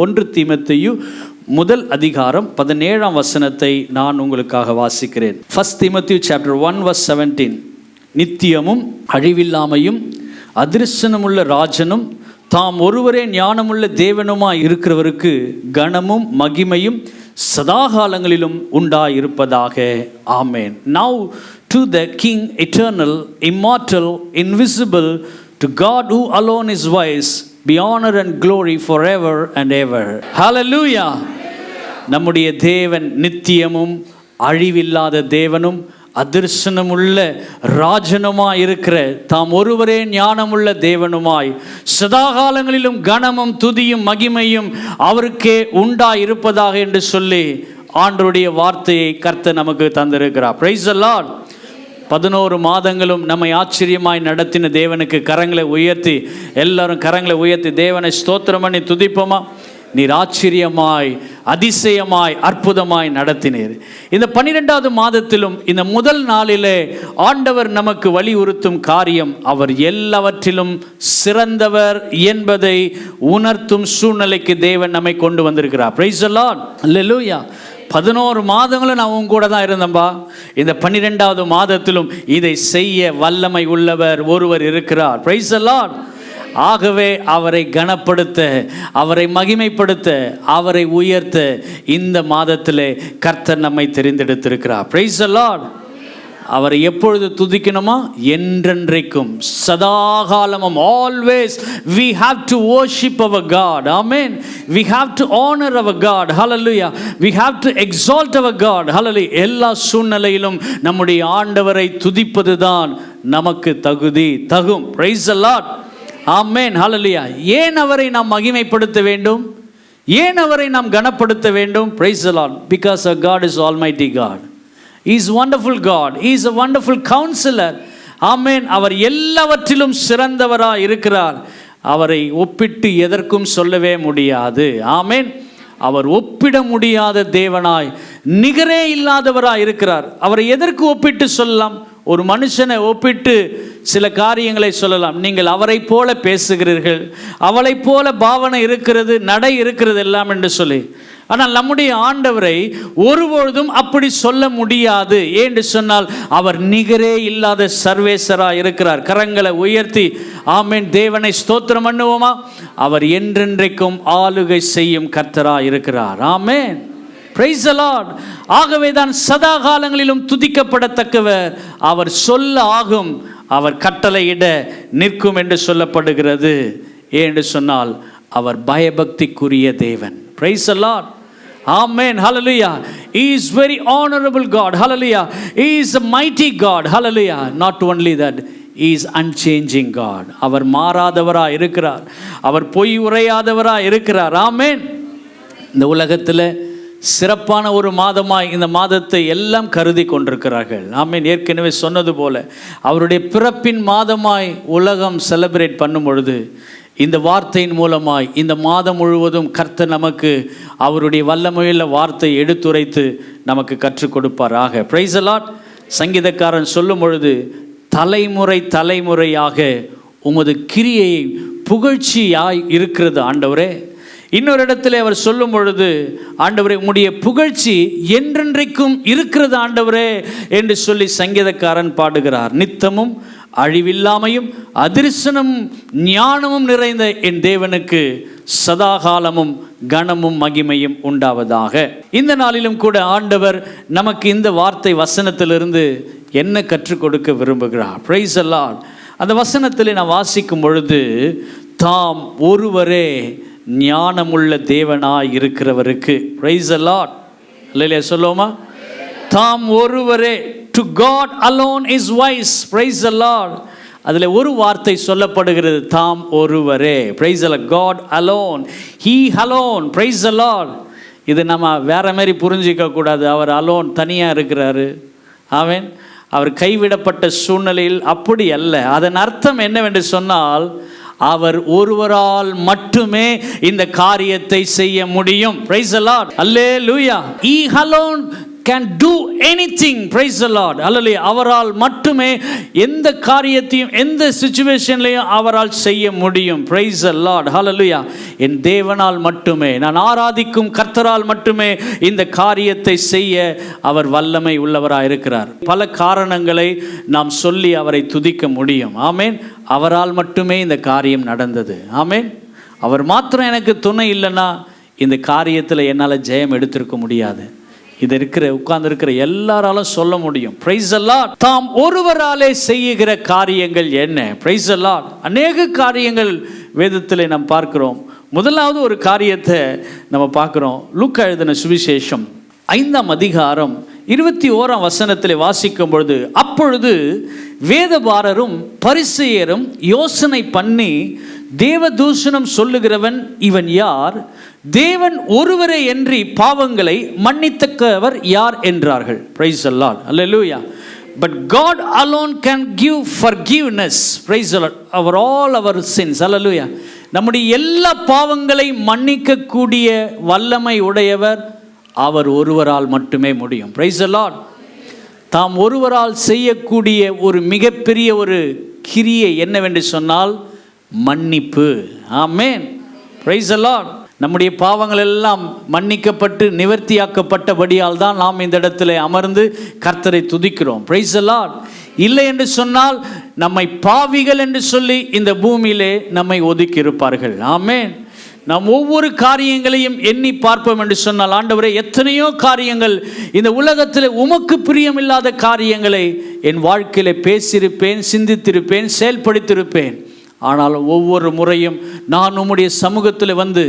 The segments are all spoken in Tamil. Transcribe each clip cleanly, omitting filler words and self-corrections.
1 தீமோத்தேயு முதல் அதிகாரம் 17ஆம் வசனத்தை நான் உங்களுக்காக வாசிக்கிறேன். 1 Timothy chapter 1 verse 17. நித்தியமும் அழிவில்லாமையும் அதிர்ஷ்டமுள்ள ராஜனும் தாம் ஒருவரே ஞானமுள்ள தேவனுமாய் இருக்கிறவருக்கு கனமும் மகிமையும் சதாகாலங்களிலும் உண்டாயிருப்பதாக. ஆமென். Now to the King, eternal, immortal, invisible, to God who alone is wise, be honor and glory forever and ever. Hallelujah. நம்முடைய தேவன் நித்தியமும் அழிவில்லாத தேவனும் அதிர்ஷ்டமுள்ள ராஜனுமாய் இருக்கிற தாம் ஒருவரே ஞானமுள்ள தேவனுமாய் சதாகாலங்களிலும் கனமும் துதியும் மகிமையும் அவருக்கே உண்டாயிருப்பதாக என்று சொல்லி ஆண்டவருடைய வார்த்தையை கர்த்தர் நமக்கு தந்திருக்கிறார். Praise the Lord. 11 மாதங்களும் நம்மை ஆச்சரியமாய் நடத்தின தேவனுக்கு கரங்களை உயர்த்தி, எல்லாரும் கரங்களை உயர்த்தி தேவனை ஸ்தோத்திரம் பண்ணி துதிப்போமா? நீர் ஆச்சரியமாய் அதிசயமாய் அற்புதமாய் நடத்தினீர். இந்த 12வது மாதத்திலும் இந்த முதல் நாளிலே ஆண்டவர் நமக்கு வலியுறுத்தும் காரியம், அவர் எல்லாவற்றிலும் சிறந்தவர் என்பதை உணர்த்தும் சூழ்நிலைக்கு தேவன் நம்மை கொண்டு வந்திருக்கிறார். Praise the Lord. Hallelujah. 11 மாதங்களும் நான் உங்க கூட தான் இருந்தேன்பா. இந்த 12வது மாதத்திலும் இதை செய்ய வல்லமை உள்ளவர் ஒருவர் இருக்கிறார். Praise the Lord. ஆகவே அவரை கனப்படுத்த, அவரை மகிமைப்படுத்த, அவரை உயர்த்த இந்த மாதத்திலே கர்த்தர் நம்மை தெரிந்தெடுத்திருக்கிறார். Praise the Lord. அவரை எப்பொழுது துதிக்கணுமா? என்றென்றைக்கும் சதாகாலமும். Always we have to worship our God. Amen. We have to honor our God. Hallelujah. We have to exalt our God. Hallelujah. எல்லா சூழ்நிலையிலும் நம்முடைய ஆண்டவரை துதிப்பதுதான் நமக்கு தகும். Praise the Lord. ஆமென். ஹல்லேலூயா. ஏன் அவரை நாம் மகிமைப்படுத்த வேண்டும்? ஏன் அவரை நாம் கனப்படுத்த வேண்டும்? Praise the Lord. Because our God is almighty God. He is wonderful God. He is a wonderful counselor. ஆமென். அவர் எல்லாவற்றிலும் சிறந்தவராய் இருக்கிறார். அவரை ஒப்பிட்டு எதற்கும் சொல்லவே முடியாது. ஆமென். அவர் ஒப்பிட முடியாத தேவனாய், நிகரே இல்லாதவராய் இருக்கிறார். அவரை எதற்கு ஒப்பிட்டு சொல்லலாம்? ஒரு மனுஷனை ஒப்பிட்டு சில காரியங்களை சொல்லலாம். நீங்கள் அவரை போல பேசுகிறீர்கள், அவளை போல பாவனை இருக்கிறது, நடை இருக்கிறது எல்லாம் என்று சொல்லி. ஆனால் நம்முடைய ஆண்டவரை ஒருபொழுதும் அப்படி சொல்ல முடியாது. ஏன்னு சொன்னால் அவர் நிகரே இல்லாத சர்வேசராக இருக்கிறார். கரங்களை உயர்த்தி ஆமென் தேவனை ஸ்தோத்திரம் பண்ணுவோமா? அவர் என்றென்றைக்கும் ஆளுகை செய்யும் கர்த்தராக இருக்கிறார். ஆமென். Praise the Lord. ஆகவே தான் சதா காலங்களிலும் துதிக்கப்படத்தக்கவர். அவர் சொல்ல ஆகும், அவர் கட்டளையிட நிற்கும் என்று சொல்லப்படுகிறது. ஏன்னு சொன்னால் அவர் பயபக்திக்குரிய தேவன். Praise the Lord. Amen. Hallelujah. He is very honorable God. Hallelujah. He is a mighty God. Hallelujah. Not only that, He is unchanging God. அவர் மாறாதவராக இருக்கிறார். அவர் பொய் உரையாதவராக இருக்கிறார். ஆமென். இந்த உலகத்தில் சிறப்பான ஒரு மாதமாய் இந்த மாதத்தை எல்லாம் கருதி கொண்டிருக்கிறார்கள். ஆமென். ஏற்கனவே சொன்னது போல அவருடைய பிறப்பின் மாதமாய் உலகம் செலிப்ரேட் பண்ணும் பொழுது இந்த வார்த்தையின் மூலமாய் இந்த மாதம் முழுவதும் கர்த்தர் நமக்கு அவருடைய வல்லமையுள்ள வார்த்தை எடுத்துரைத்து நமக்கு கற்றுக் கொடுப்பாராக. Praise the Lord. சங்கீதக்காரன் சொல்லும் பொழுது, தலைமுறை தலைமுறையாக உமது கிரியை புகழ்ச்சியாய் இருக்கிறது ஆண்டவரே. இன்னொரு இடத்துல அவர் சொல்லும் பொழுது, ஆண்டவரே உம்முடைய புகழ்ச்சி என்றென்றைக்கும் இருக்கிறது ஆண்டவரே என்று சொல்லி சங்கீதக்காரன் பாடுகிறார். நித்தமும் அழிவில்லாமையும் அதிர்ஷ்டமும் ஞானமும் நிறைந்த என் தேவனுக்கு சதாகாலமும் கனமும் மகிமையும் உண்டாவதாக. இந்த நாளிலும் கூட ஆண்டவர் நமக்கு இந்த வார்த்தை வசனத்திலிருந்து என்ன கற்றுக் கொடுக்க விரும்புகிறார்? Praise the Lord. அந்த வசனத்தில் நான் வாசிக்கும் பொழுது, தாம் ஒருவரே ஞானமுள்ள தேவனாய் இருக்கிறவருக்கு. Praise the Lord. அல்லேலூயா சொல்லுவோமா? தாம் ஒருவரே. To God alone is wise. Praise the Lord. அதில் ஒரு வார்த்தை சொல்லப்படுகிறது, தாம் ஒருவரே. Praise the Lord. God alone. He alone. Praise the Lord. இது நம்ம வேற மாதிரி புரிஞ்சிக்க கூடாது. அவர் அலோன், தனியாக இருக்கிறாரு. ஆமென். அவர் கைவிடப்பட்ட சூழ்நிலையில் அப்படி அல்ல. அதன் அர்த்தம் என்னவென்று சொன்னால், அவர் ஒருவரால் மட்டுமே இந்த காரியத்தை செய்ய முடியும். Praise the Lord. Hallelujah. He alone can do anything. Praise the Lord. Hallelujah. அவரால் மட்டுமே எந்த காரியத்தையும் எந்த சிச்சுவேஷன்லையும் அவரால் செய்ய முடியும். Praise the Lord. Hallelujah. என் தேவனால் மட்டுமே, நான் ஆராதிக்கும் கர்த்தரால் மட்டுமே இந்த காரியத்தை செய்ய அவர் வல்லமை உள்ளவராக இருக்கிறார். பல காரணங்களை நாம் சொல்லி அவரை துதிக்க முடியும். ஆமென். அவரால் மட்டுமே இந்த காரியம் நடந்தது. ஆமென். அவர் மாத்திரம் எனக்கு துணை இல்லைன்னா இந்த காரியத்தில் என்னால் ஜெயம் எடுத்திருக்க முடியாது. இது உட்கார்ந்து எல்லாராலும் சொல்ல முடியும். Price the Lord. தாம் ஒருவராலே செய்கிற காரியங்கள் என்ன? Praise the Lord. அநேக காரியங்கள் வேதத்தில் நாம் பார்க்கிறோம். முதலாவது ஒரு காரியத்தை நம்ம பார்க்கிறோம். லூக்கா எழுதின சுவிசேஷம் 5ஆம் அதிகாரம் 21ஆம் வசனத்தில் வாசிக்கும் பொழுது, அப்பொழுது வேதபாரரும் பரிசேயரும் யோசனை பண்ணி, தேவதூஷணம் சொல்லுகிறவன் இவன் யார்? தேவன் ஒருவரே அன்றி பாவங்களை மன்னித்தக்கவர் யார் என்றார்கள். Praise the Lord. Hallelujah. But God alone can give forgiveness. Praise the Lord. Over all our sins. Hallelujah. நம்முடைய எல்லா பாவங்களை மன்னிக்க கூடிய வல்லமை உடையவர் அவர் ஒருவரால் மட்டுமே முடியும். Praise the Lord. தாம் ஒருவரால் செய்யக்கூடிய ஒரு மிகப்பெரிய ஒரு கிரியை என்னவென்று சொன்னால் மன்னிப்பு. ஆமென். Praise the Lord. நம்முடைய பாவங்கள் எல்லாம் மன்னிக்கப்பட்டு நிவர்த்தியாக்கப்பட்டபடியால் தான் நாம் இந்த இடத்துல அமர்ந்து கர்த்தரை துதிக்கிறோம். Praise the Lord. இல்லை என்று சொன்னால் நம்மை பாவிகள் என்று சொல்லி இந்த பூமியிலே நம்மை ஒதுக்கி இருப்பார்கள். ஆமென். நாம் ஒவ்வொரு காரியங்களையும் எண்ணி பார்ப்போம் என்று சொன்னால், ஆண்டவரே, எத்தனையோ காரியங்கள் இந்த உலகத்தில் உமக்கு பிரியமில்லாத காரியங்களை என் வாழ்க்கையில பேசியிருப்பேன், சிந்தித்திருப்பேன், செயல்படுத்தியிருப்பேன். ஆனால் ஒவ்வொரு முறையும் நான் உம்முடைய சமூகத்தில் வந்து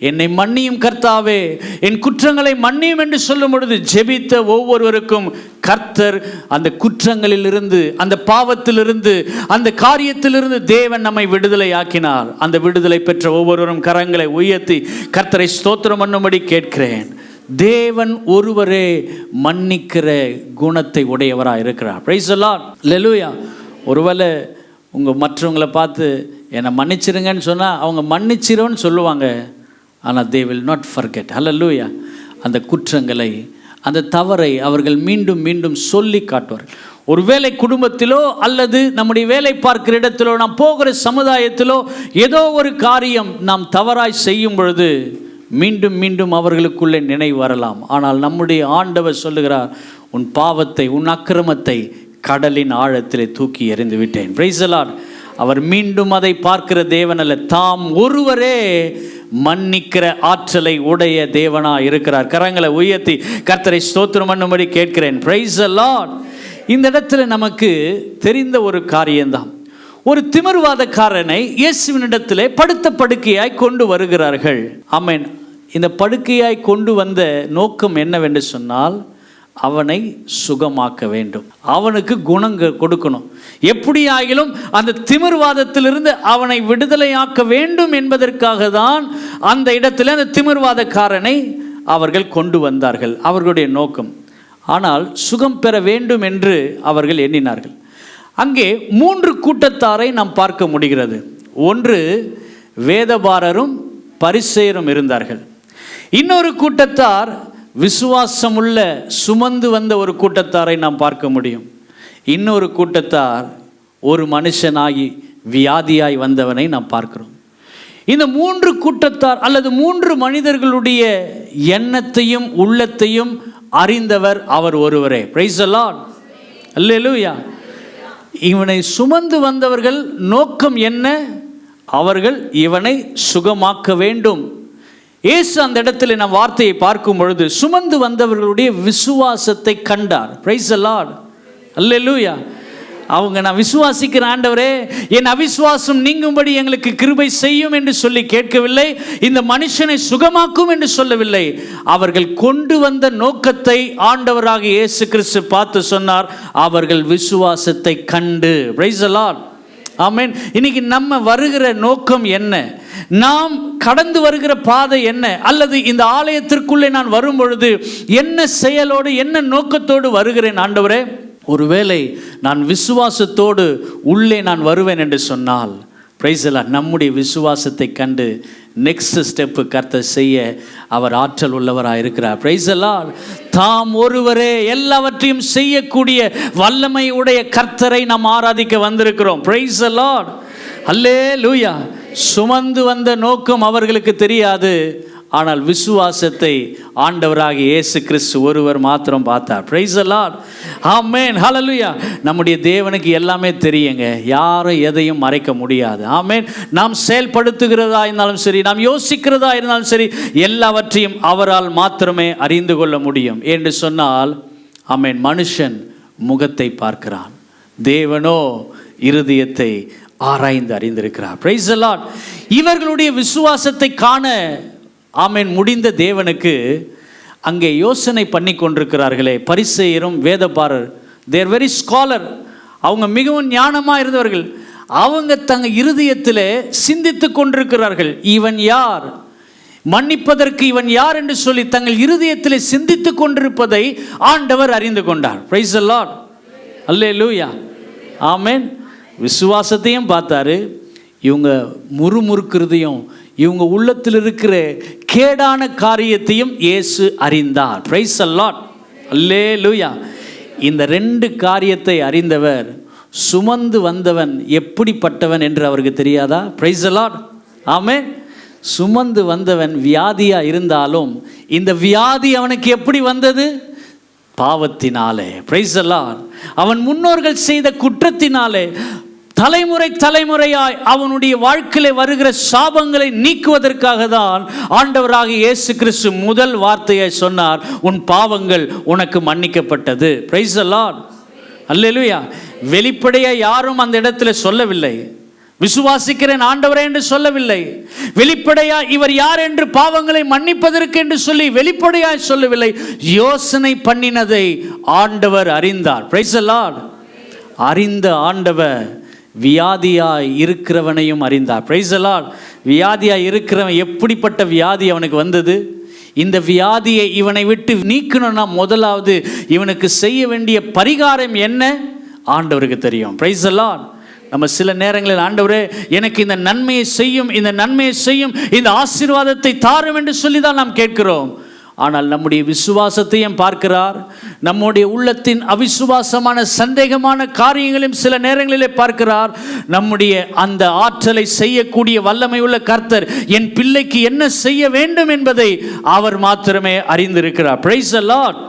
என்னை மன்னியும் கர்த்தாவே, என் குற்றங்களை மன்னியும் என்று சொல்லும் பொழுது ஜெபித்த ஒவ்வொருவருக்கும் கர்த்தர் அந்த குற்றங்களிலிருந்து, அந்த பாவத்திலிருந்து, அந்த காரியத்திலிருந்து தேவன் நம்மை விடுதலை ஆக்கினார். அந்த விடுதலை பெற்ற ஒவ்வொருவரும் கரங்களை உயர்த்தி கர்த்தரை ஸ்தோத்திரம் பண்ணும்படி கேட்கிறேன். தேவன் ஒருவரே மன்னிக்கிற குணத்தை உடையவராக இருக்கிறார். Praise the Lord. ஹல்லேலூயா. ஒருவேளை மற்றவங்களை பார்த்து என்னை மன்னிச்சிருங்கன்னு சொன்னால் அவங்க மன்னிச்சிரோன்னு சொல்லுவாங்க. ஆனால் they will not forget. ஹல்லேலூயா. அந்த குற்றங்களை, அந்த தவறை அவர்கள் மீண்டும் மீண்டும் சொல்லி காட்டுவார்கள். ஒருவேளை குடும்பத்திலோ அல்லது நம்முடைய வேலை பார்க்கிற இடத்திலோ, நாம் போகிற சமுதாயத்திலோ ஏதோ ஒரு காரியம் நாம் தவறாய் செய்யும் பொழுது மீண்டும் மீண்டும் அவர்களுக்குள்ளே நினைவு வரலாம். ஆனால் நம்முடைய ஆண்டவர் சொல்லுகிறார், உன் பாவத்தை, உன் அக்கிரமத்தை கடலின் ஆழத்திலே தூக்கி எறிந்து விட்டேன். Price the Lord. அவர் மீண்டும் அதை பார்க்கிற தேவன் அல்ல, தாம் ஒருவரே மன்னிக்கிற ஆற்றலை உடைய தேவனா இருக்கிறார். கரங்களை உயர்த்தி கர்த்தரை ஸ்தோத்திரம் பண்ணும்படி கேட்கிறேன். Price the Lord. இந்த இடத்துல நமக்கு தெரிந்த ஒரு காரியம்தான். ஒரு திமிர்வாதக்காரனை இயேசுவினிடத்திலே படுத்த படுக்கையாய் கொண்டு வருகிறார்கள். ஆமென். இந்த படுக்கையாய் கொண்டு வந்த நோக்கம் என்னவென்று சொன்னால், அவனை சுகமாக்க வேண்டும், அவனுக்கு குணங்கள் கொடுக்கணும், எப்படி ஆகிலும் அந்த திமிர்வாதத்திலிருந்து அவனை விடுதலையாக்க வேண்டும் என்பதற்காக தான் அந்த இடத்துல அந்த திமிர்வாதக்காரனை அவர்கள் கொண்டு வந்தார்கள். அவர்களுடைய நோக்கம். ஆனால் சுகம் பெற வேண்டும் என்று அவர்கள் எண்ணினார்கள். அங்கே 3 கூட்டத்தாரை நாம் பார்க்க முடிகிறது. ஒன்று வேதபாரரும் பரிசேயரும் இருந்தார்கள். இன்னொரு கூட்டத்தார் விசுவாசமுள்ள சுமந்து வந்த ஒரு கூட்டத்தாரை நாம் பார்க்க முடியும். இன்னொரு கூட்டத்தார் ஒரு மனுஷனாகி வியாதியாய் வந்தவனை நாம் பார்க்கிறோம். இந்த 3 கூட்டத்தார் அல்லது 3 மனிதர்களுடைய எண்ணத்தையும் உள்ளத்தையும் அறிந்தவர் அவர் ஒருவரே. Praise the Lord. அல்லேலூயா. இவனை சுமந்து வந்தவர்கள் நோக்கம் என்ன? அவர்கள் இவனை சுகமாக்க வேண்டும். இயேசு அந்த இடத்துல நம் வார்த்தையை பார்க்கும் பொழுது சுமந்து வந்தவர்களுடைய விசுவாசத்தை கண்டார். Praise the Lord. அல்லேலூயா. அவங்க, நான் விசுவாசிக்கிற ஆண்டவரே, என் அவிசுவாசம் நீங்கும்படி எங்களுக்கு கிருபை செய்யும் என்று சொல்லி கேட்கவில்லை. இந்த மனுஷனை சுகமாக்கும் என்று சொல்லவில்லை. அவர்கள் கொண்டு வந்த நோக்கத்தை ஆண்டவராக இயேசு கிறிஸ்து பார்த்து சொன்னார், அவர்கள் விசுவாசத்தை கண்டு. Praise the Lord. ஆமென். இன்னைக்கு நம்ம வருகிற நோக்கம் என்ன? நாம் கடந்து வருகிற பாதை என்ன? அல்லது இந்த ஆலயத்திற்குள்ளே நான் வரும் பொழுது என்ன செயலோடு, என்ன நோக்கத்தோடு வருகிறேன்? ஆண்டவரே, ஒருவேளை நான் விசுவாசத்தோடு உள்ளே நான் வருவேன் என்று சொன்னால், பிரைஸ் எல்லாம். நம்முடைய விசுவாசத்தை கண்டு நெக்ஸ்ட் ஸ்டெப்பு கர்த்தர் செய்ய அவர் ஆற்றல் உள்ளவராக இருக்கிறார். பிரைஸ் எல்லாம். தாம் ஒருவரே எல்லாவற்றையும் செய்யக்கூடிய வல்லமை உடைய கர்த்தரை நாம் ஆராதிக்க வந்திருக்கிறோம். பிரைஸ் எல்லாம். அல்லேலூயா. சுமந்து வந்த நோக்கம் அவர்களுக்கு தெரியாது, ஆனால் விசுவாசத்தை ஆண்டவராகிய இயேசு கிறிஸ்து ஒருவர் மாத்திரம் பார்த்தார். Praise the Lord. ஆமென். ஹல்லேலூயா. நம்முடைய தேவனுக்கு எல்லாமே தெரியுங்க. யாரும் எதையும் மறைக்க முடியாது. ஆமென். நாம் செயல்படுத்துகிறதா இருந்தாலும் சரி, நாம் யோசிக்கிறதா இருந்தாலும் சரி, எல்லாவற்றையும் அவரால் மாத்திரமே அறிந்து கொள்ள முடியும் என்று சொன்னால், ஆமென், மனுஷன் முகத்தை பார்க்கிறான், தேவனோ இருதயத்தை ஆராய்ந்து அறிந்திருக்கிறார். Price the Lord. இவர்களுடைய விசுவாசத்தை காண ஆமென் முடிந்த தேவனுக்கு அங்கே யோசனை பண்ணி கொண்டிருக்கிறார்களே பரிசேயரும் வேதபாரர், தேர் வெரி ஸ்காலர், அவங்க மிகவும் ஞானமாக இருந்தவர்கள். அவங்க தங்க இருதயத்தில் சிந்தித்து கொண்டிருக்கிறார்கள், இவன் யார், மன்னிப்பதற்கு இவன் யார் என்று சொல்லி தங்கள் இருதயத்தில் சிந்தித்து கொண்டிருப்பதை ஆண்டவர் அறிந்து கொண்டார். Praise the Lord. அல்லேலூயா. ஆமென். விசுவாசத்தையும் பார்த்தாரு, இவங்க முறுமுறுக்கிறதையும் இவங்க உள்ளத்தில் இருக்கிற கேடான காரியத்தையும் இயேசு அறிந்தார். Praise the Lord. அல்லேலூயா. இந்த ரெண்டு காரியத்தை அறிந்தவர் சுமந்து வந்தவன் எப்படிப்பட்டவன் என்று அவருக்கு தெரியாதா? Praise the Lord. ஆமென். சுமந்து வந்தவன் வியாதியா இருந்தாலும் இந்த வியாதி அவனுக்கு எப்படி வந்தது? பாவத்தினாலே. Praise the Lord. அவன் முன்னோர்கள் செய்த குற்றத்தினாலே தலைமுறை தலைமுறையாய் அவனுடைய வாழ்க்கையிலே வருகிற சாபங்களை நீக்குவதற்காக தான் ஆண்டவராகிய இயேசு கிறிஸ்து முதல் வார்த்தையை சொன்னார், உன் பாவங்கள் உனக்கு மன்னிக்கப்பட்டது. Price the Lord. அல்லேலூயா. வெளிப்படையா யாரும் அந்த இடத்துல சொல்லவில்லை, விசுவாசிக்கிறேன் ஆண்டவரே என்று சொல்லவில்லை. வெளிப்படையா இவர் யார் என்று பாவங்களை மன்னிப்பதற்கு என்று சொல்லி வெளிப்படையாய் சொல்லவில்லை. யோசனை பண்ணினதை ஆண்டவர் அறிந்தார். Praise the Lord. அறிந்த ஆண்டவர் வியாதியாய் இருக்கிறவனையும் அறிந்தார். Praise the Lord. வியாதியாய் இருக்கிறவன் எப்படிப்பட்ட வியாதி அவனுக்கு வந்தது? இந்த வியாதியை இவனை விட்டு நீக்கணும்னா முதலாவது இவனுக்கு செய்ய வேண்டிய பரிகாரம் என்ன? ஆண்டவருக்கு தெரியும். Price the Lord. நம்ம சில நேரங்களில் ஆண்டவரே எனக்கு இந்த நன்மையை செய்யும், இந்த நன்மையை செய்யும், இந்த ஆசீர்வாதத்தை தாரும் என்று சொல்லி தான் நாம் கேட்கிறோம். ஆனால் நம்முடைய விசுவாசத்தையும் பார்க்கிறார், நம்முடைய உள்ளத்தின் அவிசுவாசமான சந்தேகமான காரியங்களையும் சில நேரங்களிலே பார்க்கிறார். நம்முடைய அந்த ஆற்றலை செய்யக்கூடிய வல்லமை உள்ள கர்த்தர் என் பிள்ளைக்கு என்ன செய்ய வேண்டும் என்பதை அவர் மாத்திரமே அறிந்திருக்கிறார். Price the Lord.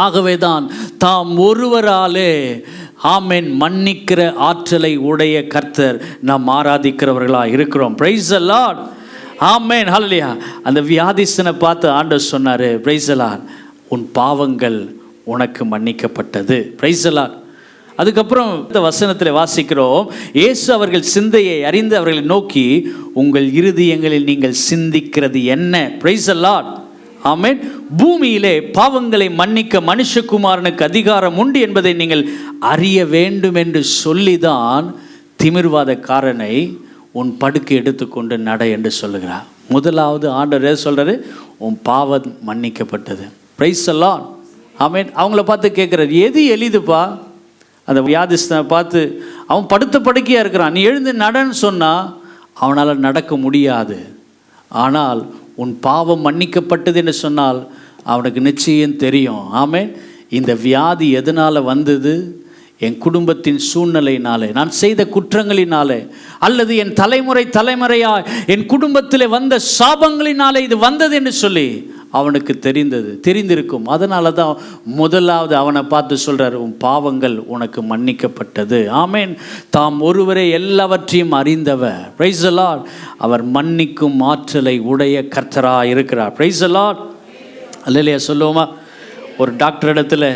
ஆகவேதான் தாம் ஒருவராலே ஆமென் மன்னிக்கிற ஆற்றலை உடைய கர்த்தர் நாம் ஆராதிக்கிறவர்களாக இருக்கிறோம். Praise the Lord. ஆமென். ஹல்லேலூயா. அந்த வியாதிஸ்தனை பார்த்து ஆண்டவர் சொன்னார், பிரைஸ் தி லார்ட், உன் பாவங்கள் உனக்கு மன்னிக்கப்பட்டது. Price the Lord. அதுக்கப்புறம் இந்த வசனத்தில் வாசிக்கிறோம், இயேசு அவர்கள் சிந்தையை அறிந்து அவர்களை நோக்கி, உங்கள் இருதயங்களில் நீங்கள் சிந்திக்கிறது என்ன? Praise the Lord. ஆமென். பூமியிலே பாவங்களை மன்னிக்க மனுஷகுமாரனுக்கு அதிகாரம் உண்டு என்பதை நீங்கள் அறிய வேண்டும் என்று சொல்லிதான் திமிர்வாதக்காரனை உன் படுக்கை எடுத்துக்கொண்டு நட என்று சொல்லுகிறார். முதலாவது ஆண்டவர் சொல்றாரு, உன் பாவம் மன்னிக்கப்பட்டது. Price the Lord. ஆமென். அவங்கள பார்த்து கேட்குறாரு, எது எளிதுப்பா? அந்த வியாதிஸ்தனை பார்த்து, அவன் படுத்த படுக்கையாக இருக்கிறான், நீ எழுந்து நடன்னு சொன்னால் அவனால் நடக்க முடியாது. ஆனால் உன் பாவம் மன்னிக்கப்பட்டது என்று சொன்னால் அவனுக்கு நிச்சயம் தெரியும். ஆமென். இந்த வியாதி எதனால் வந்தது? என் குடும்பத்தின் சூழ்நிலையினாலே, நான் செய்த குற்றங்களினாலே, அல்லது என் தலைமுறை தலைமுறையாக என் குடும்பத்தில் வந்த சாபங்களினாலே இது வந்தது என்று சொல்லி அவனுக்கு தெரிந்திருக்கும். அதனால தான் முதலாவது அவனை பார்த்து சொல்கிறார், உன் பாவங்கள் உனக்கு மன்னிக்கப்பட்டது. ஆமென். தாம் ஒருவரே எல்லாவற்றையும் அறிந்தவர். Price the Lord. அவர் மன்னிக்கும் ஆற்றலை உடைய கர்த்தராக இருக்கிறார். Praise the Lord. அல்லேலூயா. சொல்லுவோமா? ஒரு டாக்டர் இடத்துல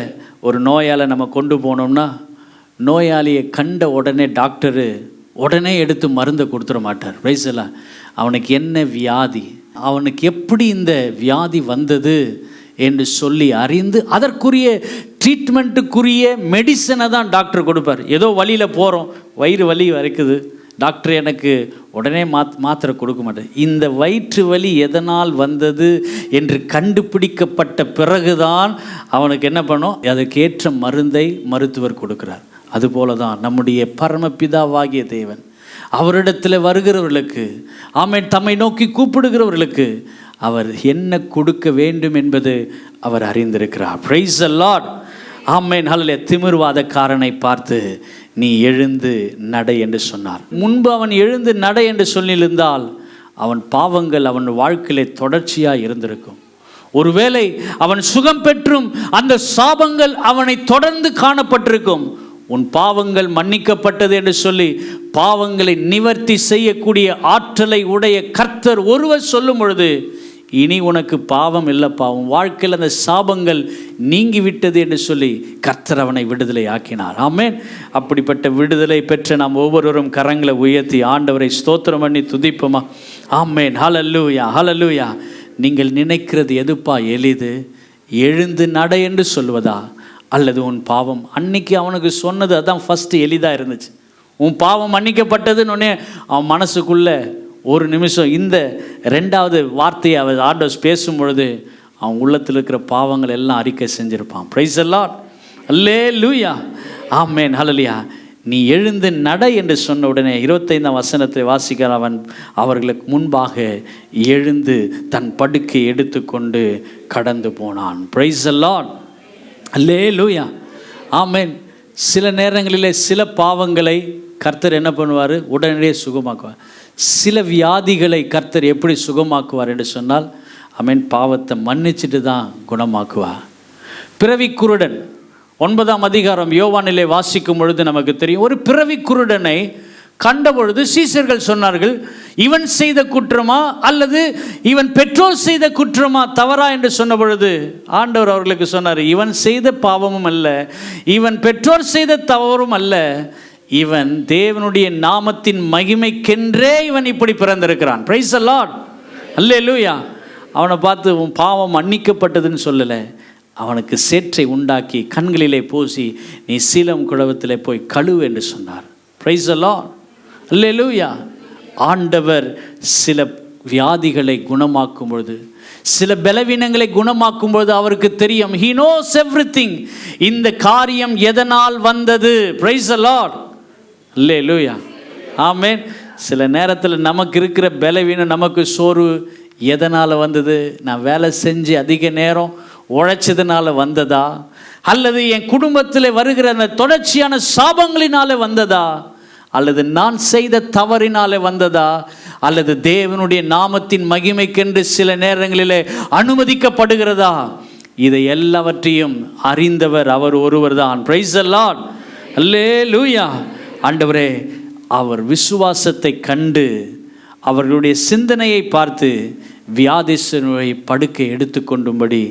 ஒரு நோயாளை நம்ம கொண்டு போனோம்னா, நோயாளியை கண்ட உடனே டாக்டரு உடனே எடுத்து மருந்தை கொடுத்துட மாட்டார். Praise the Lord. அவனுக்கு என்ன வியாதி, அவனுக்கு எப்படி இந்த வியாதி வந்தது என்று சொல்லி அறிந்து அதற்குரிய ட்ரீட்மெண்ட்டுக்குரிய மெடிசனை தான் டாக்டர் கொடுப்பார். ஏதோ வழியில் போகிறோம், வயிறு வலி வரைக்குது, டாக்டர் எனக்கு உடனே மாத்திரை கொடுக்க மாட்டார். இந்த வயிற்று வலி எதனால் வந்தது என்று கண்டுபிடிக்கப்பட்ட பிறகுதான் அவனுக்கு என்ன பண்ணும், அதற்கேற்ற மருந்தை மருத்துவர் கொடுக்கிறார். அதுபோல தான் நம்முடைய பரமபிதாவாகிய தேவன் அவரிடத்தில் வருகிறவர்களுக்கு, ஆமென், தம்மை நோக்கி கூப்பிடுகிறவர்களுக்கு அவர் என்ன கொடுக்க வேண்டும் என்பது அவர் அறிந்திருக்கிறார். Price the Lord. ஆமென், ஹல்லேலூயா. திமிர்வாதக்காரனை பார்த்து நீ எழுந்து நடை என்று சொன்னார். முன்பு அவன் எழுந்து நடை என்று சொல்லியிருந்தால் அவன் பாவங்கள் அவன் வாழ்க்கையிலே தொடர்ச்சியாக இருந்திருக்கும். ஒருவேளை அவன் சுகம் பெற்றும் அந்த சாபங்கள் அவனை தொடர்ந்து காணப்பட்டிருக்கும். உன் பாவங்கள் மன்னிக்கப்பட்டது என்று சொல்லி பாவங்களை நிவர்த்தி செய்யக்கூடிய ஆற்றலை உடைய கர்த்தர் ஒருவர் சொல்லும் பொழுது, இனி உனக்கு பாவம் இல்லைப்பா, உன் வாழ்க்கையில் அந்த சாபங்கள் நீங்கிவிட்டது என்று சொல்லி கர்த்தர் அவனை விடுதலை ஆக்கினார். ஆமென். அப்படிப்பட்ட விடுதலை பெற்ற நாம் ஒவ்வொருவரும் கரங்களை உயர்த்தி ஆண்டவரை ஸ்தோத்திரம் பண்ணி துதிப்போமா? ஆமென். ஹல்லேலூயா, ஹல்லேலூயா. நீங்கள் நினைக்கிறது எதுப்பா எளிது? எழுந்து நடை என்று சொல்வதா, அல்லது உன் பாவம் அன்னைக்கு அவனுக்கு சொன்னது அதான் ஃபஸ்ட்டு எளிதாக இருந்துச்சு. உன் பாவம் மன்னிக்கப்பட்டதுன்னு அவன் மனசுக்குள்ளே ஒரு நிமிஷம் இந்த ரெண்டாவது வார்த்தையை அவர் ஆண்டவர் பேசும் பொழுது அவன் உள்ளத்தில் இருக்கிற பாவங்கள் எல்லாம் அறிக்கை செஞ்சுருப்பான். Price the Lord. அல்லேலூயா. ஆமென், ஹல்லேலூயா. நீ எழுந்து நடை என்று சொன்ன உடனே 25ஆம் வசனத்தை வாசிக்கிற அவன் அவர்களுக்கு முன்பாக எழுந்து தன் படுக்கை எடுத்துக்கொண்டு கடந்து போனான். Praise the Lord. அல்லேலூயா. ஆமென். சில நேரங்களிலே சில பாவங்களை கர்த்தர் என்ன பண்ணுவார்? உடனடியே சுகமாக்குவார். சில வியாதிகளை கர்த்தர் எப்படி சுகமாக்குவார் என்று சொன்னால், ஆமென், பாவத்தை மன்னிச்சுட்டு தான் குணமாக்குவார். பிறவி குருடன் 9ஆம் அதிகாரம் யோவானிலே வாசிக்கும் பொழுது நமக்கு தெரியும். ஒரு பிறவி குருடனை கண்டபொழுது சீஷர்கள் சொன்னார்கள், இவன் செய்த குற்றமா அல்லது இவன் பெற்றோர் செய்த குற்றமா தவறா என்று சொன்ன பொழுது ஆண்டவர் அவர்களுக்கு சொன்னார், இவன் செய்த பாவமும் அல்ல, இவன் பெற்றோர் செய்த தவறும் அல்ல, இவன் தேவனுடைய நாமத்தின் மகிமைக்கென்றே இவன் இப்படி பிறந்திருக்கிறான். Price the Lord. அல்லேலூயா. அவனை பார்த்து உன் பாவம் மன்னிக்கப்பட்டதுன்னு சொல்லலை, அவனுக்கு சேற்றை உண்டாக்கி கண்களிலே பூசி நீ சீலம் குளத்திலே போய் கழுவு என்று சொன்னார். Praise the Lord. அல்லேலூயா. ஆண்டவர் சில வியாதிகளை குணமாக்கும் பொழுது, சில பலவீனங்களை குணமாக்கும் பொழுது அவருக்கு தெரியும், he knows everything. இந்த காரியம் எதனால் வந்தது? Praise the Lord. அல்லேலூயா. ஆமென். சில நேரத்தில் நமக்கு இருக்கிற பலவீனம், நமக்கு சோர்வு எதனால் வந்தது? நான் வேலை செஞ்சு அதிக நேரம் உழைச்சதுனால வந்ததா, அல்லது என் குடும்பத்தில் வருகிற அந்த தொடர்ச்சியான சாபங்களினால வந்ததா, அல்லது நான் செய்த தவறினாலே வந்ததா, அல்லது தேவனுடைய நாமத்தின் மகிமைக்கென்று சில நேரங்களிலே அனுமதிக்கப்படுகிறதா? இதை எல்லாவற்றையும் அறிந்தவர் அவர் ஒருவர் தான். Praise the Lord. அல்லேலூயா. ஆண்டவரே, அவர் விசுவாசத்தை கண்டு அவர்களுடைய சிந்தனையை பார்த்து வியாதிஸ்தனுடைய படுக்கை எடுத்துக்கொண்டும்படி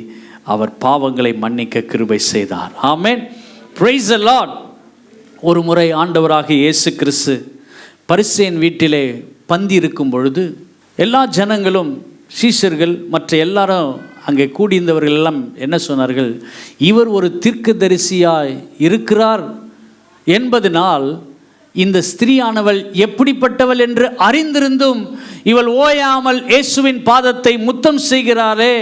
அவர் பாவங்களை மன்னிக்க கிருபை செய்தார். ஆமென். Praise the Lord. ஒரு முறை ஆண்டவராக இயேசு கிறிஸ்து பரிசேயன் வீட்டிலே பந்தி இருக்கும் பொழுது எல்லா ஜனங்களும், சீஷர்கள், மற்ற எல்லாரும் அங்கே கூடியிருந்தவர்கள் எல்லாம் என்ன சொன்னார்கள்? இவர் ஒரு தீர்க்கதரிசியாய் இருக்கிறார் என்பதனால் இந்த ஸ்திரீயானவள் எப்படிப்பட்டவள் என்று அறிந்திருந்தும் இவள் ஓயாமல் இயேசுவின் பாதத்தை முத்தம் செய்கிறாரே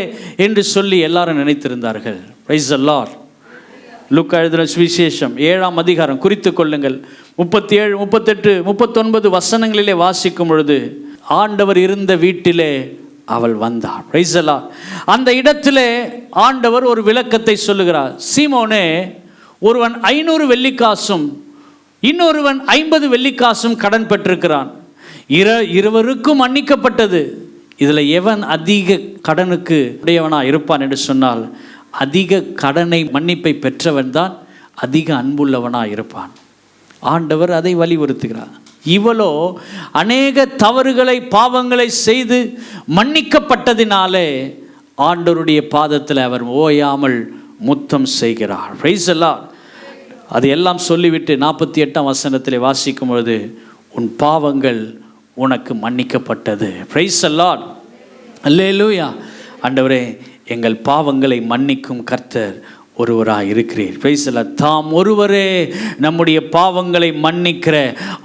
என்று சொல்லி எல்லாரும் நினைத்திருந்தார்கள். Price the Lord. லூக்கா எழுதின சுவிசேஷம் 7ஆம் அதிகாரம் குறித்து கொள்ளுங்கள். 37, 38, 39 வசனங்களிலே வாசிக்கும் பொழுது ஆண்டவர் இருந்த வீட்டிலே அவள் வந்தாள். Price the Lord. அந்த இடத்திலே ஆண்டவர் ஒரு விளக்கத்தை சொல்லுகிறார். சீமோனே, ஒருவன் 500 வெள்ளிக்காசும் இன்னொருவன் 50 வெள்ளிக்காசும் கடன் பெற்றிருக்கிறான். இருவருக்கும் மன்னிக்கப்பட்டது. இதில் எவன் அதிக கடனுக்கு உடையவனாக இருப்பான் என்று சொன்னால், அதிக கடனை மன்னிப்பை பெற்றவன் தான் அதிக அன்புள்ளவனாக இருப்பான். ஆண்டவர் அதை வலியுறுத்துகிறார். இவளோ அநேக தவறுகளை பாவங்களை செய்து மன்னிக்கப்பட்டதினாலே ஆண்டவருடைய பாதத்தில் அவர் ஓயாமல் முத்தம் செய்கிறார். Price the Lord. அது எல்லாம் சொல்லிவிட்டு 48ஆம் வசனத்திலே வாசிக்கும் பொழுது, உன் பாவங்கள் உனக்கு மன்னிக்கப்பட்டது. Price the Lord. அல்லேலூயா. ஆண்டவரே, எங்கள் பாவங்களை மன்னிக்கும் கர்த்தர் ஒருவராக இருக்கிறீர். Price the Lord. தாம் ஒருவரே நம்முடைய பாவங்களை மன்னிக்கிற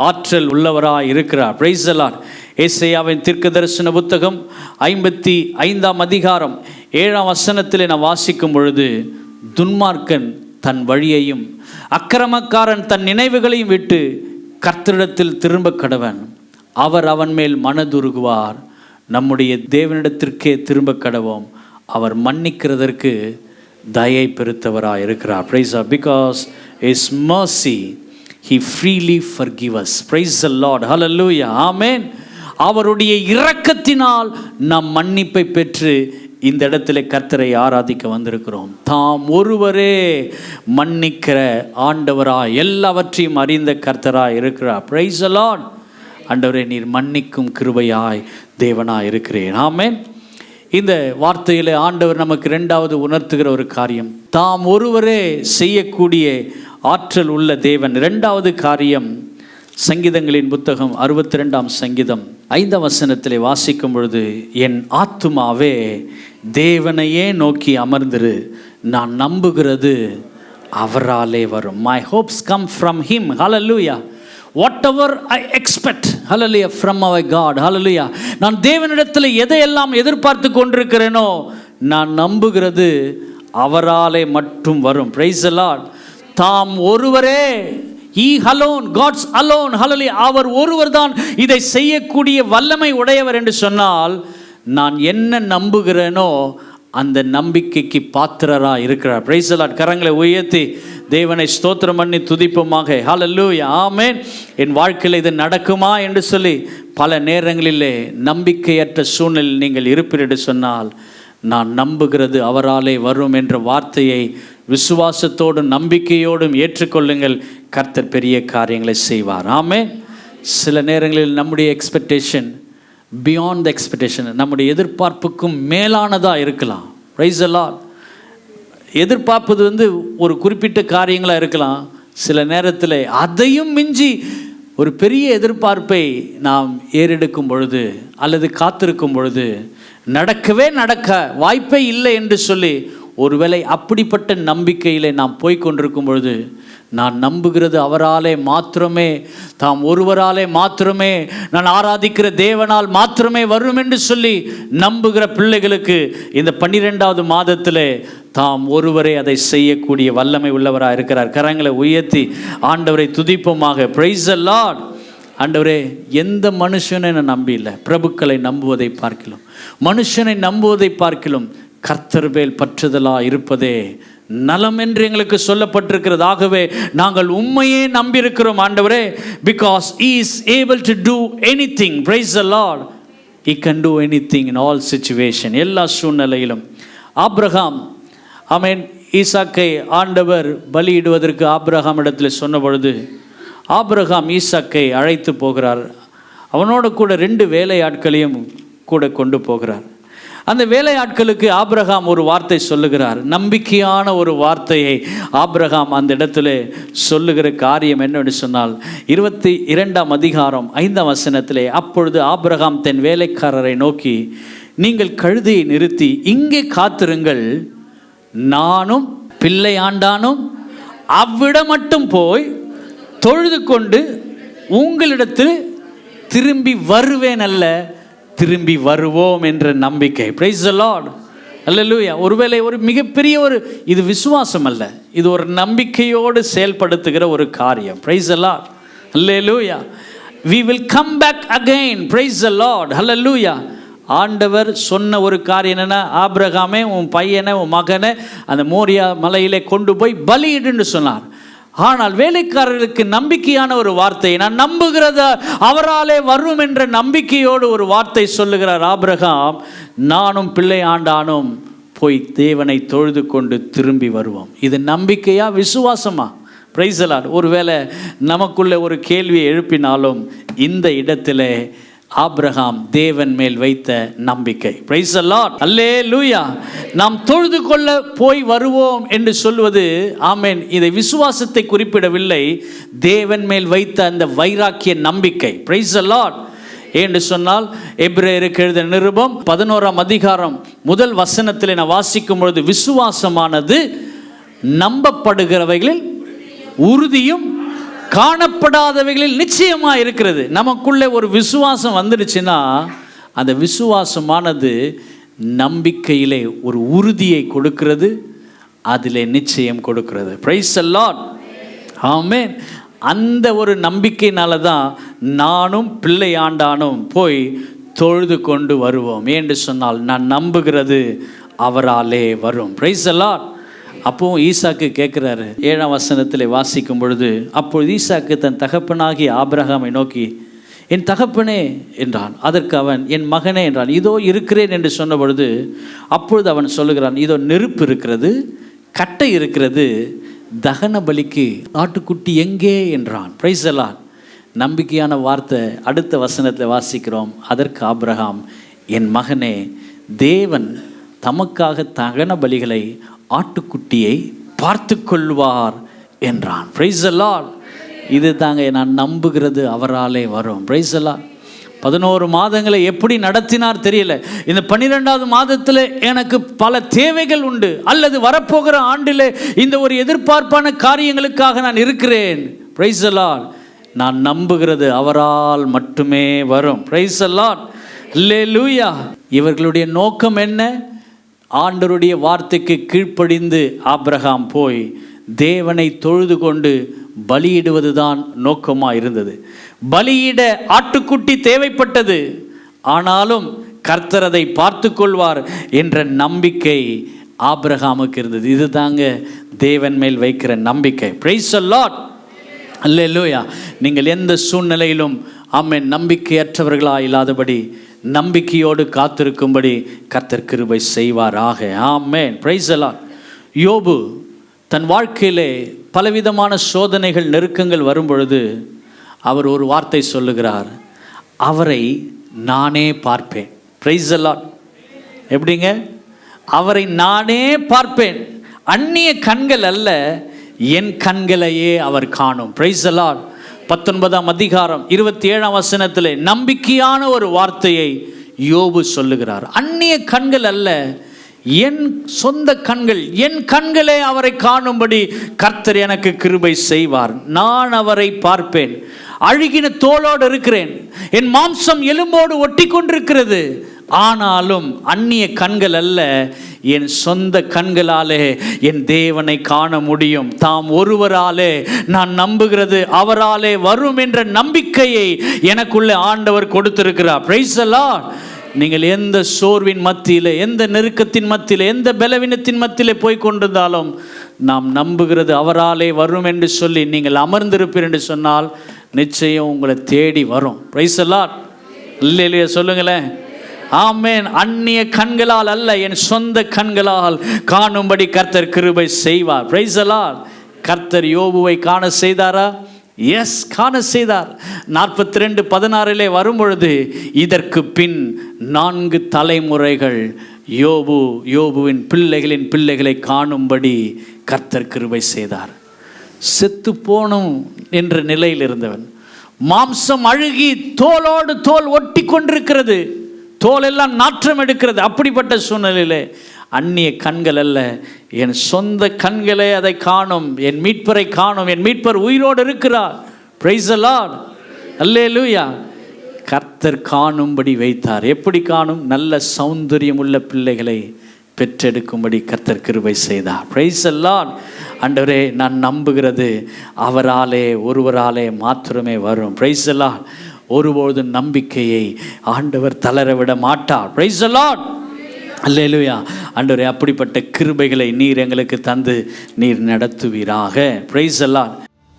ஆற்றல் உள்ளவராக இருக்கிறார். Praise the Lord. ஏசாயாவின் தீர்க்கதரிசன புத்தகம் 55ஆம் அதிகாரம் 7ஆம் வசனத்திலே நான் வாசிக்கும் பொழுது, துன்மார்க்கன் தன் வழியையும் அக்கிரமக்காரன் தன் நினைவுகளையும் விட்டு கர்த்தரிடத்தில் திரும்ப கடவன். அவர் அவன் மேல் மனதுருகுவார். நம்முடைய தேவனிடத்திற்கே திரும்ப கடவோம். அவர் மன்னிக்கிறதற்கு தயை பெருத்தவராக இருக்கிறார். Praise God. Because His mercy He freely forgive us. Praise the Lord. Hallelujah. Amen. அவருடைய இரக்கத்தினால் நாம் மன்னிப்பை பெற்று இந்த இடத்துல கர்த்தரை ஆராதிக்க வந்திருக்கிறோம். தாம் ஒருவரே மன்னிக்கிற ஆண்டவராய் எல்லாவற்றையும் அறிந்த கர்த்தராய் இருக்கிறார். Praise the Lord. ஆண்டவரே, நீர் மன்னிக்கும் கிருபையாய் தேவனாய் இருக்கிறேன். ஆமென். இந்த வார்த்தையில் ஆண்டவர் நமக்கு இரண்டாவது உணர்த்துகிற ஒரு காரியம், தாம் ஒருவரே செய்யக்கூடிய ஆற்றல் உள்ள தேவன். இரண்டாவது காரியம், சங்கீதங்களின் புத்தகம் 62ஆம் சங்கீதம் 5ஆம் வசனத்திலே வாசிக்கும் பொழுது, என் ஆத்துமாவே தேவனையே நோக்கி அமர்ந்திரு, நான் நம்புகிறது அவராலே வரும். My hopes come from Him. Hallelujah. Whatever I expect, hallelujah, from our God, hallelujah. நான் தேவனிடத்தில் எதையெல்லாம் எதிர்பார்த்து கொண்டிருக்கிறேனோ நான் நம்புகிறது அவராலே மட்டும் வரும். Praise the Lord. தாம் ஒருவரே, He alone, God's alone, hallelujah. அவர் ஒருவர் தான் இதை செய்யக்கூடிய வல்லமை உடையவர் என்று சொன்னால், நான் என்ன நம்புகிறேனோ அந்த நம்பிக்கைக்கு பாத்திரரா இருக்கிறார். Praise the Lord. கரங்களை உயர்த்தி தேவனை ஸ்தோத்திரம் பண்ணி துதிப்போமாக. ஹல்லேலூயா. ஆமென். என் வாழ்க்கையில் இது நடக்குமா என்று சொல்லி பல நேரங்களிலே நம்பிக்கையற்ற சூழ்நிலையில் நீங்கள் இருப்பீர் என்று சொன்னால், நான் நம்புகிறது அவராலே வரும் என்ற வார்த்தையை விசுவாசத்தோடும் நம்பிக்கையோடும் ஏற்றுக்கொள்ளுங்கள். கர்த்தர் பெரிய காரியங்களை செய்வார். ஆமென். சில நேரங்களில் நம்முடைய எக்ஸ்பெக்டேஷன் பியாண்ட் த எக்ஸ்பெக்டேஷன், நம்முடைய எதிர்பார்ப்புக்கும் மேலானதாக இருக்கலாம். Price the Lord. எதிர்பார்ப்பது ஒரு குறிப்பிட்ட காரியங்களாக இருக்கலாம். சில நேரத்தில் அதையும் மிஞ்சி ஒரு பெரிய எதிர்பார்ப்பை நாம் ஏறெடுக்கும் பொழுது அல்லது காத்திருக்கும் பொழுது நடக்க வாய்ப்பே இல்லை என்று சொல்லி, ஒருவேளை அப்படிப்பட்ட நம்பிக்கையில் நாம் போய்கொண்டிருக்கும் பொழுது, நான் நம்புகிறது அவராலே மாத்திரமே, தாம் ஒருவராலே மாத்திரமே, நான் ஆராதிக்கிற தேவனால் மாத்திரமே வரும் என்று சொல்லி நம்புகிற பிள்ளைகளுக்கு இந்த 12வது மாதத்தில் தாம் ஒருவரே அதை செய்யக்கூடிய வல்லமை உள்ளவராக இருக்கிறார். கரங்களை உயர்த்தி ஆண்டவரை துதிப்போமாக. Price the Lord. ஆண்டவரே, எந்த மனுஷனை நான் நம்பியில்லை, பிரபுக்களை நம்புவதை பார்க்கலாம், மனுஷனை நம்புவதை பார்க்கலாம், கர்த்தர் மேல் பற்றுதலாக இருப்பதே நலம் என்று எங்களுக்கு சொல்லப்பட்டிருக்கிறதாகவே நாங்கள் உண்மையே நம்பியிருக்கிறோம் ஆண்டவரே. Because He is able to do anything. Praise the Lord. He can do anything in all situation. எல்லா சூழ்நிலையிலும் ஆபிரகாம், ஆமென், ஈசாக்கை ஆண்டவர் பலியிடுவதற்கு ஆபிரகாம் இடத்துல சொன்ன பொழுது, ஆபிரகாம் ஈசாக்கை அழைத்து போகிறார். அவனோட கூட 2 வேலையாட்களையும் கூட கொண்டு போகிறார். அந்த வேலையாட்களுக்கு ஆபிரகாம் ஒரு வார்த்தை சொல்லுகிறார். நம்பிக்கையான ஒரு வார்த்தையை ஆபிரகாம் அந்த இடத்துல சொல்லுகிற காரியம் என்னன்னு சொன்னால், 22ஆம் அதிகாரம் 5ஆம் வசனத்திலே, அப்பொழுது ஆபிரகாம் தன் வேலைக்காரரை நோக்கி, நீங்கள் கழுதையை நிறுத்தி இங்கே காத்திருங்கள், நானும் பிள்ளை ஆண்டானும் அவ்விடம் மட்டும் போய் தொழுது கொண்டு உங்களிடத்தில் திரும்பி வருவேன் அல்ல, திரும்பி வருவோம் என்ற நம்பிக்கை. Praise the Lord. அல்லேலூயா. ஒருவேளை ஒரு மிகப்பெரிய இது விசுவாசம் அல்ல, இது ஒரு நம்பிக்கையோடு செயல்படுத்துகிற ஒரு காரியம். Praise the Lord. அல்லேலூயா. we will come back again. Praise the Lord. அல்லேலூயா. ஆண்டவர் சொன்ன ஒரு காரியம் என்னன்னா, ஆபிரகாமே, உன் பையனை, உன் மகனை அந்த மோரியா மலையிலே கொண்டு போய் பலியிடுன்னு சொன்னார். ஆனால் வேலைக்காரர்களுக்கு நம்பிக்கையான ஒரு வார்த்தை, நான் நம்புகிறத அவராலே வரும் என்ற நம்பிக்கையோடு ஒரு வார்த்தை சொல்லுகிறார் ஆபிரகாம், நானும் பிள்ளை ஆண்டானும் போய் தேவனை தொழுது கொண்டு திரும்பி வருவோம். இது நம்பிக்கையா விசுவாசமா? Price the Lord. ஒருவேளை நமக்குள்ள ஒரு கேள்வியை எழுப்பினாலும் இந்த இடத்திலே ஆபிரகாம் தேவன் மேல் வைத்த நம்பிக்கை. Praise the Lord. அல்லேலூயா. நாம் தொழுது கொள்ள போய் வருவோம் என்று சொல்வது, ஆமென், இதை விசுவாசத்தை குறிப்பிடவில்லை, தேவன் மேல் வைத்த அந்த வைராக்கிய நம்பிக்கை. Praise the Lord. என்று சொன்னால், எபிரேயருக்கு எழுதின நிருபம் 11ஆம் அதிகாரம் 1 வசனத்தில் நான் வாசிக்கும் பொழுது, விசுவாசமானது நம்பப்படுகிறவைகளில் உறுதியும் காணப்படாதவைகளில் நிச்சயமா இருக்கிறது. நமக்குள்ளே ஒரு விசுவாசம் வந்துடுச்சுன்னா, அந்த விசுவாசமானது நம்பிக்கையிலே ஒரு உறுதியை கொடுக்கிறது, அதிலே நிச்சயம் கொடுக்கிறது. Praise the Lord. ஆமென். அந்த ஒரு நம்பிக்கையினால தான் நானும் பிள்ளை ஆண்டானும் போய் தொழுது கொண்டு வருவோம். என்று சொன்னால் நான் நம்புகிறது அவராலே வரும். Praise the Lord. அப்போ ஈசாக்கு கேட்குறாரு, 7ஆம் வசனத்தில் வாசிக்கும் பொழுது, அப்பொழுது ஈசாக்கு தன் தகப்பனாகிய ஆபிரகாமை நோக்கி, என் தகப்பனே என்றான். அதற்கு அவன், என் மகனே என்றான். இதோ இருக்கிறேன் என்று சொன்ன பொழுது, அப்பொழுது அவன் சொல்லுகிறான், இதோ நெருப்பு இருக்கிறது, கட்டை இருக்கிறது, தகன பலிக்கு ஆட்டுக்குட்டி எங்கே என்றான். Price the Lord. நம்பிக்கையான வார்த்தை அடுத்த வசனத்தில் வாசிக்கிறோம். அதற்கு ஆபிரகாம், என் மகனே, தேவன் தமக்காக தகன பலிகளை ஆட்டுக்குட்டியை பார்த்து கொள்வார் என்றான். Price the Lord. இது தாங்க நான் நம்புகிறது அவராலே வரும். Praise the Lord. 11 மாதங்களை எப்படி நடத்தினார் தெரியல. இந்த 12வது மாதத்தில் எனக்கு பல தேவைகள் உண்டு, அல்லது வரப்போகிற ஆண்டில் இந்த ஒரு எதிர்பார்ப்பான காரியங்களுக்காக நான் இருக்கிறேன். Praise the Lord. நான் நம்புகிறது அவரால் மட்டுமே வரும். Praise the Lord. அல்லேலூயா. இவர்களுடைய நோக்கம் என்ன? ஆண்டவருடைய வார்த்தைக்கு கீழ்ப்படிந்து ஆபிரகாம் போய் தேவனை தொழுது கொண்டு பலியிடுவது தான் நோக்கமாக இருந்தது. பலியிட ஆட்டுக்குட்டி தேவைப்பட்டது. ஆனாலும் கர்த்தர் அதை பார்த்து கொள்வார் என்ற நம்பிக்கை ஆபிரகாமுக்கு இருந்தது. இது தாங்க தேவன் மேல் வைக்கிற நம்பிக்கை. Praise the Lord. அல்லேலூயா. நீங்கள் எந்த சூழ்நிலையிலும் ஆமென் நம்பிக்கையற்றவர்களாக இல்லாதபடி நம்பிக்கையோடு காத்திருக்கும்படி கர்த்தர் கிருபை செய்வாராக. ஆமென். Praise the Lord. யோபு தன் வாழ்க்கையிலே பலவிதமான சோதனைகள் நெருக்கங்கள் வரும் பொழுது அவர் ஒரு வார்த்தை சொல்லுகிறார், அவரை நானே பார்ப்பேன். Price the Lord. எப்படிங்க? அவரை நானே பார்ப்பேன், அந்நிய கண்கள் அல்ல, என் கண்களையே அவர் காணும். Price the Lord. 19ஆம் அதிகாரம் 27ஆம் வசனத்திலே நம்பிக்கையான ஒரு வார்த்தையை யோபு சொல்லுகிறார். அந்நிய கண்கள் அல்ல, என் சொந்த கண்கள், என் கண்களே அவரை காணும்படி கர்த்தர் எனக்கு கிருபை செய்வார். நான் அவரை பார்ப்பேன். அழுகின தோளோடு இருக்கிறேன், என் மாம்சம் எலும்போடு ஒட்டி கொண்டிருக்கிறது. ஆனாலும் அந்நிய கண்கள் அல்ல, என் சொந்த கண்களாலே என் தேவனை காண முடியும். தாம் ஒருவராலே நான் நம்புகிறது அவராலே வரும் என்ற நம்பிக்கையை எனக்குள்ளே ஆண்டவர் கொடுத்திருக்கிறார். Price the Lord. நீங்கள் எந்த சோர்வின் மத்தியில், எந்த நெருக்கத்தின் மத்தியில், எந்த பலவீனத்தின் மத்தியில் போய் கொண்டிருந்தாலும் நாம் நம்புகிறது அவராலே வரும் என்று சொல்லி நீங்கள் அமர்ந்திருப்பீர் என்று சொன்னால் நிச்சயம் உங்களை தேடி வரும். Praise the Lord. இல்லையா சொல்லுங்களேன். ஆமென். அந்நிய கண்களால் அல்ல, என் சொந்த கண்களால் காணும்படி கர்த்தர் கிருபை செய்வார். Price the Lord. கர்த்தர் யோபுவை காண செய்தாரா? எஸ், காண செய்தார். 42:16 வரும்பொழுது, இதற்கு பின் 4 தலைமுறைகள் யோபுவின் பிள்ளைகளின் பிள்ளைகளை காணும்படி கர்த்தர் கிருபை செய்தார். செத்து போனும் என்ற நிலையில் இருந்தவன், மாம்சம் அழுகி தோலோடு தோல் ஒட்டி கொண்டிருக்கிறது, தோல் எல்லாம் நாற்றம் எடுக்கிறது. அப்படிப்பட்ட சூழ்நிலையிலே அந்நிய கண்கள் அல்ல, என் சொந்த கண்களே அதை காணும், என் மீட்பரை காணும், என் மீட்பர் உயிரோடு இருக்கிறார். Praise the Lord. அல்லேலூயா. கர்த்தர் காணும்படி வைத்தார். எப்படி காணும்? நல்ல சௌந்தரியம் உள்ள பிள்ளைகளை பெற்றெடுக்கும்படி கர்த்தர் கிருபை செய்தார். Praise the Lord. ஆண்டவரே, நான் நம்புகிறது அவராலே ஒருவராலே மாத்திரமே வரும். Praise the Lord. ஒருபோதும் நம்பிக்கையை ஆண்டவர் தளர விட மாட்டார். Praise the Lord. அல்லேலூயா. ஆண்டவரே, அப்படிப்பட்ட கிருபைகளை நீர் எங்களுக்கு தந்து நீர் நடத்துவீராக. Praise the Lord.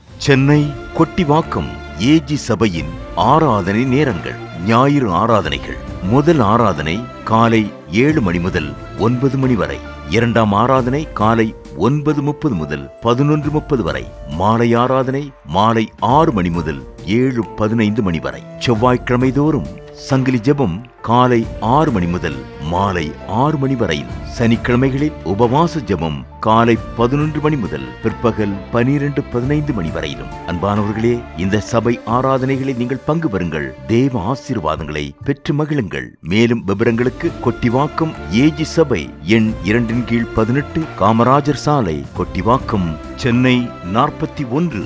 Chennai Kottivakkam AG சபையின் ஆராதனை நேரங்கள். ஞாயிறு ஆராதனைகள். முதல் ஆராதனை காலை 7 மணி முதல் 9 மணி வரை. இரண்டாம் ஆராதனை காலை 9:30 முதல் 11:30 வரை. மாலை ஆராதனை மாலை 6 மணி முதல் 7:15 மணி வரை. செவ்வாய்க்கிழமை தோறும் சங்கிலி ஜெபம் காலை 6 மணி முதல் மாலை 6 மணி வரையில். சனிக்கிழமைகளில் உபவாச ஜெபம் காலை 11 மணி முதல் பிற்பகல் 12:15 மணி வரையிலும். அன்பானவர்களே, இந்த சபை ஆராதனைகளை நீங்கள் பங்கு பெறுங்கள். தேவ ஆசீர்வாதங்களை பெற்று மகிழுங்கள். மேலும் விவரங்களுக்கு கொட்டிவாக்கம் ஏஜி சபை எண் 2/18 காமராஜர் சாலை, கொட்டிவாக்கம், சென்னை 41